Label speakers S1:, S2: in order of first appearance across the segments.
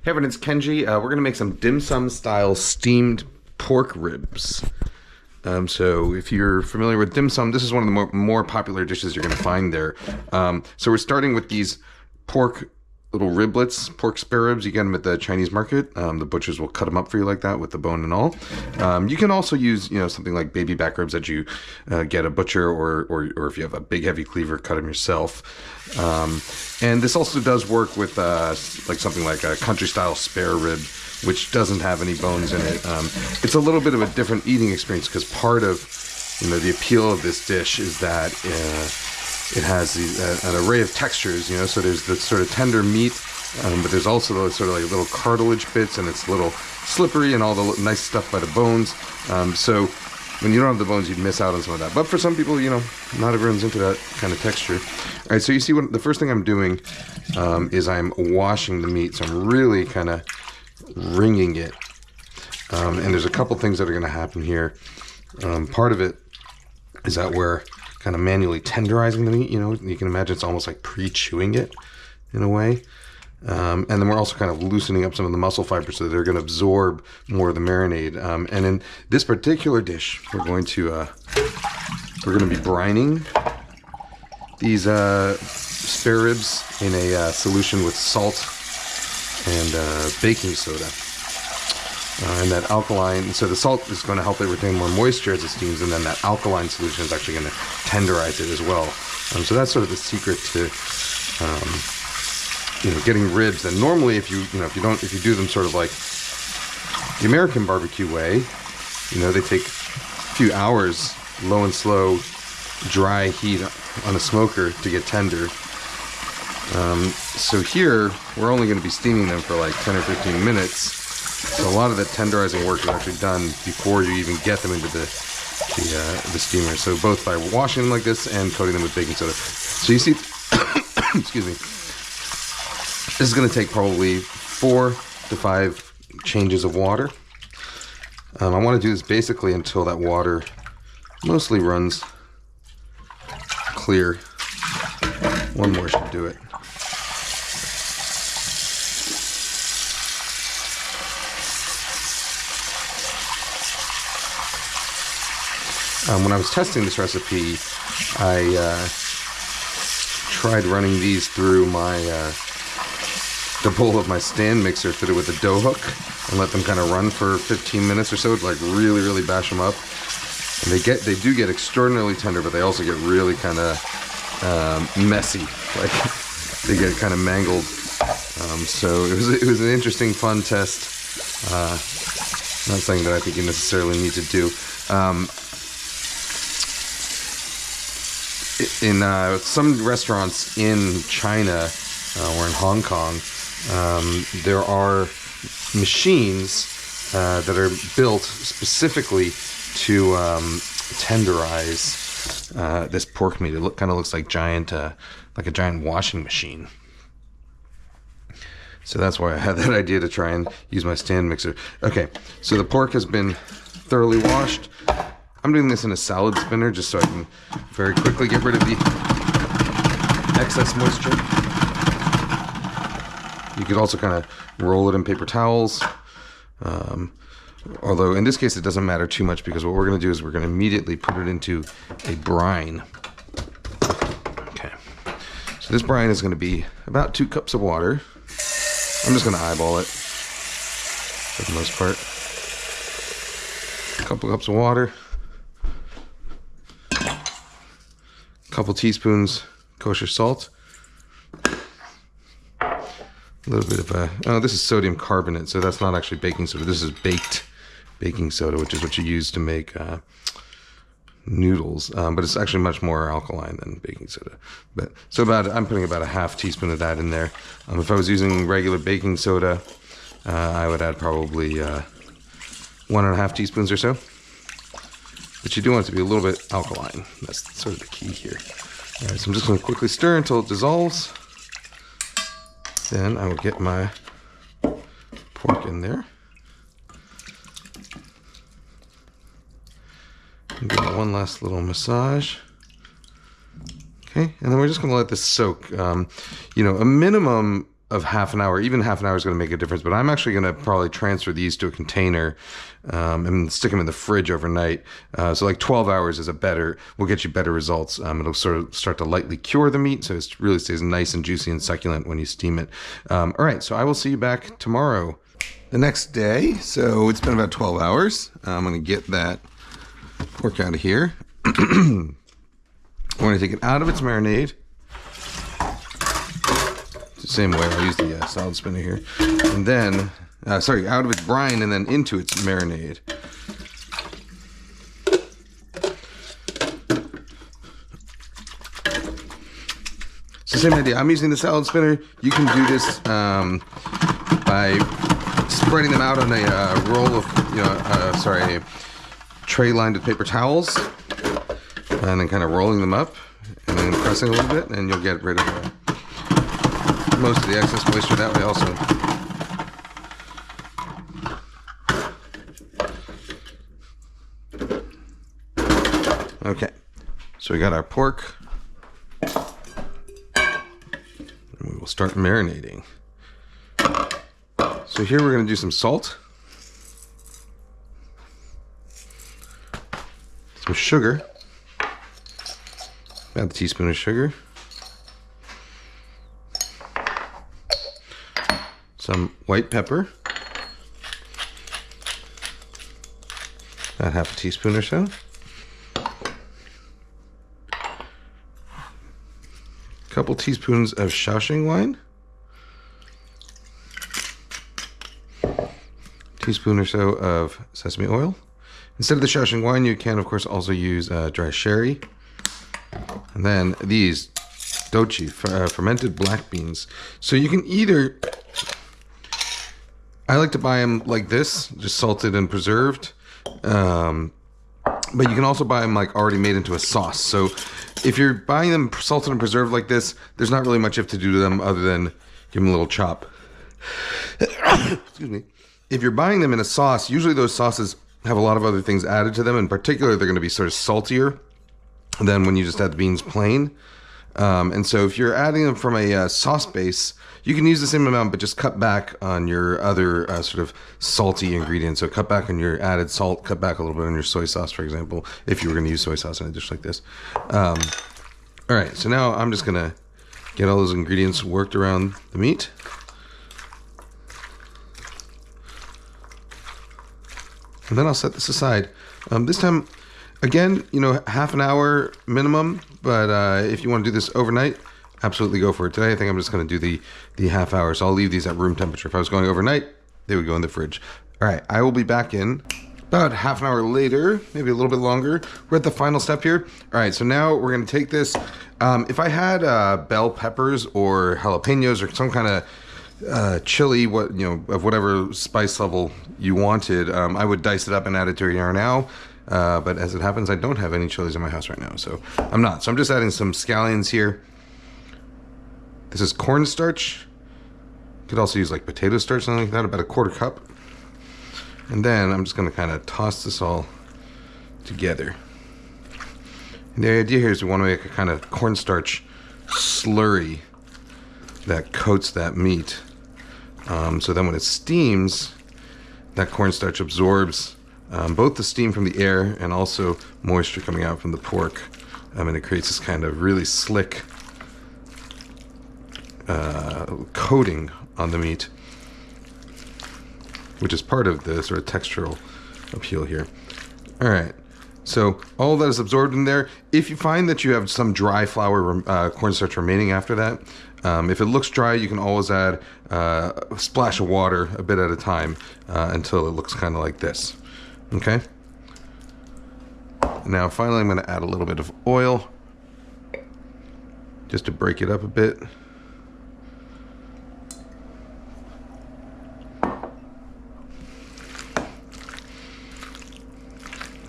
S1: Hey everyone, it's Kenji. We're going to make some dim sum style steamed pork ribs. So if you're familiar with dim sum, this is one of the more popular dishes you're going to find there. So we're starting with these pork little riblets, pork spare ribs. You get them at the Chinese market. The butchers will cut them up for you like that with the bone and all. You can also use, something like baby back ribs that you get a butcher, or if you have a big heavy cleaver, cut them yourself. And this also does work with like something like a country style spare rib, which doesn't have any bones in it. It's a little bit of a different eating experience because part of the appeal of this dish is that it has an array of textures, so there's the sort of tender meat, but there's also those sort of like little cartilage bits, and it's a little slippery and all the nice stuff by the bones. So when you don't have the bones, you'd miss out on some of that. But for some people, not everyone's into that kind of texture. All right, so you see the first thing I'm doing is I'm washing the meat. So I'm really kind of wringing it. And there's a couple things that are going to happen here. Part of it is that we're kind of manually tenderizing the meat. You can imagine it's almost like pre-chewing it in a way. And then we're also kind of loosening up some of the muscle fibers so that they're going to absorb more of the marinade. And in this particular dish, we're going to be brining these spare ribs in a solution with salt and baking soda. And that alkaline, so the salt is going to help it retain more moisture as it steams, and then that alkaline solution is actually going to tenderize it as well. So that's sort of the secret to getting ribs. And normally, if you do them sort of like the American barbecue way, they take a few hours, low and slow, dry heat on a smoker to get tender. So here, we're only going to be steaming them for like 10 or 15 minutes. So a lot of the tenderizing work is actually done before you even get them into the steamer. So both by washing them like this and coating them with baking soda. So you see, excuse me, this is going to take probably 4 to 5 changes of water. I want to do this basically until that water mostly runs clear. One more should do it. When I was testing this recipe, I tried running these through the bowl of my stand mixer fitted with a dough hook and let them kind of run for 15 minutes or so to like really, really bash them up. And they do get extraordinarily tender, but they also get really kind of messy. Like they get kind of mangled. So it was an interesting, fun test. Not something that I think you necessarily need to do. In some restaurants in China or in Hong Kong, there are machines that are built specifically to tenderize this pork meat. It kind of looks like like a giant washing machine. So that's why I had that idea to try and use my stand mixer. Okay, so the pork has been thoroughly washed. I'm doing this in a salad spinner just so I can very quickly get rid of the excess moisture. You could also kind of roll it in paper towels. Although in this case it doesn't matter too much because what we're going to do is we're going to immediately put it into a brine. Okay. So this brine is going to be about 2 cups of water. I'm just going to eyeball it for the most part. A couple cups of water. Couple teaspoons kosher salt, a little bit of this is sodium carbonate, so that's not actually baking soda. This is baked baking soda, which is what you use to make noodles, but it's actually much more alkaline than baking soda. But so I'm putting about a half teaspoon of that in there. If I was using regular baking soda, I would add probably 1.5 teaspoons or so. But you do want it to be a little bit alkaline. That's sort of the key here. All right, so I'm just going to quickly stir until it dissolves. Then I will get my pork in there. And give it one last little massage. Okay, and then we're just going to let this soak. A minimum of half an hour, even half an hour is going to make a difference, but I'm actually going to probably transfer these to a container and stick them in the fridge overnight. So like 12 hours will get you better results. It'll sort of start to lightly cure the meat, so it really stays nice and juicy and succulent when you steam it. All right, so I will see you back tomorrow. The next day, so it's been about 12 hours. I'm going to get that pork out of here. I'm going to take it out of its marinade. Same way, I'll use the salad spinner here. And then, out of its brine and then into its marinade. It's the same idea. I'm using the salad spinner. You can do this by spreading them out on a roll of, a tray lined with paper towels. And then kind of rolling them up and then pressing a little bit, and you'll get rid of most of the excess moisture that way also. Okay, so we got our pork. And we will start marinating. So here we're going to do some salt. Some sugar. About a teaspoon of sugar. Some white pepper, about half a teaspoon or so. A couple teaspoons of Shaoxing wine. Teaspoon or so of sesame oil. Instead of the Shaoxing wine, you can of course also use dry sherry. And then these dochi, fermented black beans. So you can either, I like to buy them like this, just salted and preserved. But you can also buy them like already made into a sauce. So if you're buying them salted and preserved like this, there's not really much you have to do to them other than give them a little chop. Excuse me. If you're buying them in a sauce, usually those sauces have a lot of other things added to them. In particular, they're going to be sort of saltier than when you just add the beans plain. And so if you're adding them from a sauce base, you can use the same amount, but just cut back on your other sort of salty ingredients. So cut back on your added salt, cut back a little bit on your soy sauce, for example, if you were going to use soy sauce in a dish like this. All right, so now I'm just going to get all those ingredients worked around the meat. And then I'll set this aside. This time, again, half an hour minimum, but if you want to do this overnight, absolutely go for it. Today, I think I'm just going to do the half hour, so I'll leave these at room temperature. If I was going overnight, they would go in the fridge. All right, I will be back in about half an hour later, maybe a little bit longer. We're at the final step here. All right, so now we're going to take this. If I had bell peppers or jalapenos or some kind of chili, of whatever spice level you wanted, I would dice it up and add it to here now. But as it happens, I don't have any chilies in my house right now, so I'm not. So I'm just adding some scallions here. This is cornstarch. You could also use like potato starch, something like that, about a quarter cup. And then I'm just going to kind of toss this all together. And the idea here is we want to make a kind of cornstarch slurry that coats that meat. So then when it steams, that cornstarch absorbs both the steam from the air and also moisture coming out from the pork. And it creates this kind of really slick coating on the meat, which is part of the sort of textural appeal here. All right, so all of that is absorbed in there. If you find that you have some dry flour cornstarch remaining after that, if it looks dry, you can always add a splash of water a bit at a time until it looks kind of like this. Okay. Now finally I'm going to add a little bit of oil just to break it up a bit.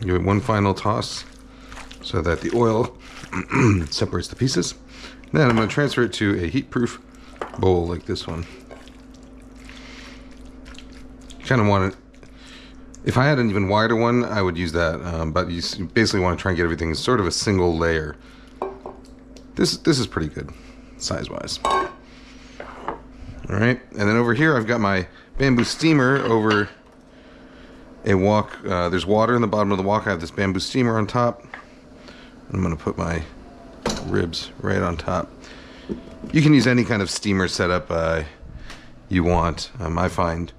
S1: Give it one final toss so that the oil separates the pieces. Then I'm going to transfer it to a heat-proof bowl like this one. You kind of want it. If I had an even wider one, I would use that, but you basically want to try and get everything sort of a single layer. This is pretty good, size-wise. All All right, and then over here I've got my bamboo steamer over a wok. There's water in the bottom of the wok. I have this bamboo steamer on top. I'm gonna put my ribs right on top. You can use any kind of steamer setup you want. I find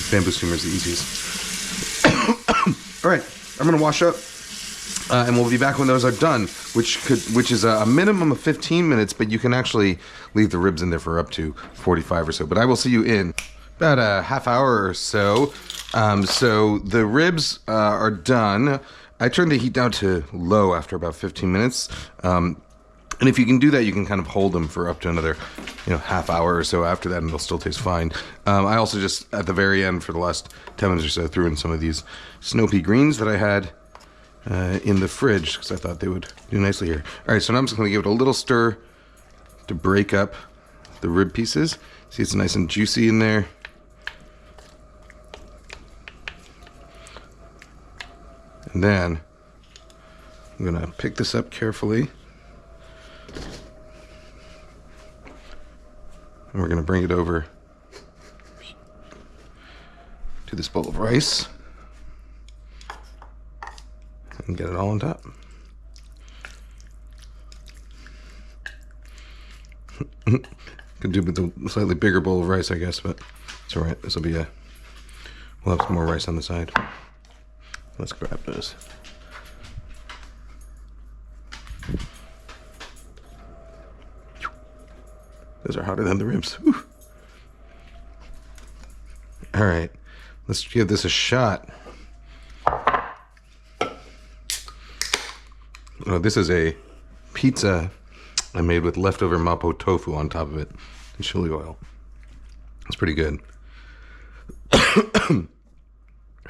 S1: bamboo steamer is the easiest. All right, I'm gonna wash up, and we'll be back when those are done, which is a minimum of 15 minutes, but you can actually leave the ribs in there for up to 45 or so. But I will see you in about a half hour or so. So the ribs are done. I turned the heat down to low after about 15 minutes. And if you can do that, you can kind of hold them for up to another, half hour or so after that, and they'll still taste fine. I also just, at the very end, for the last 10 minutes or so, threw in some of these snow pea greens that I had in the fridge, because I thought they would do nicely here. All right, so now I'm just going to give it a little stir to break up the rib pieces. See, it's nice and juicy in there. And then I'm going to pick this up carefully. And we're going to bring it over to this bowl of rice and get it all on top. Could do with a slightly bigger bowl of rice, I guess, but it's all right. This will be we'll have some more rice on the side. Let's grab those. Those are hotter than the ribs. Whew. All right, let's give this a shot. Oh, this is a pizza I made with leftover mapo tofu on top of it and chili oil. It's pretty good. All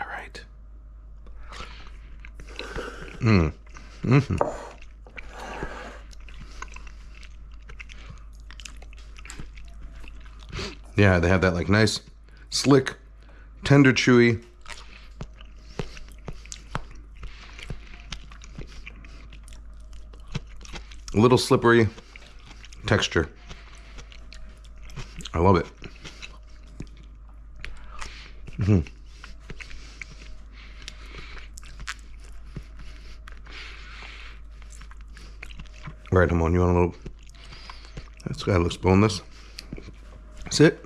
S1: right. Mm-hmm. Yeah, they have that like nice, slick, tender, chewy. A little slippery texture. I love it. Mm-hmm. All right, Hamon, you want a little? This guy looks boneless. Sit.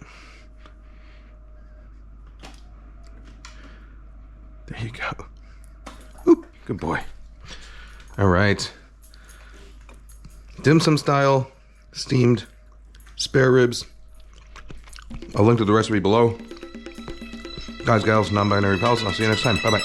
S1: There you go. Oop, good boy. All right. Dim sum style, steamed spare ribs. I'll link to the recipe below. Guys, gals, non-binary pals, I'll see you next time. Bye-bye.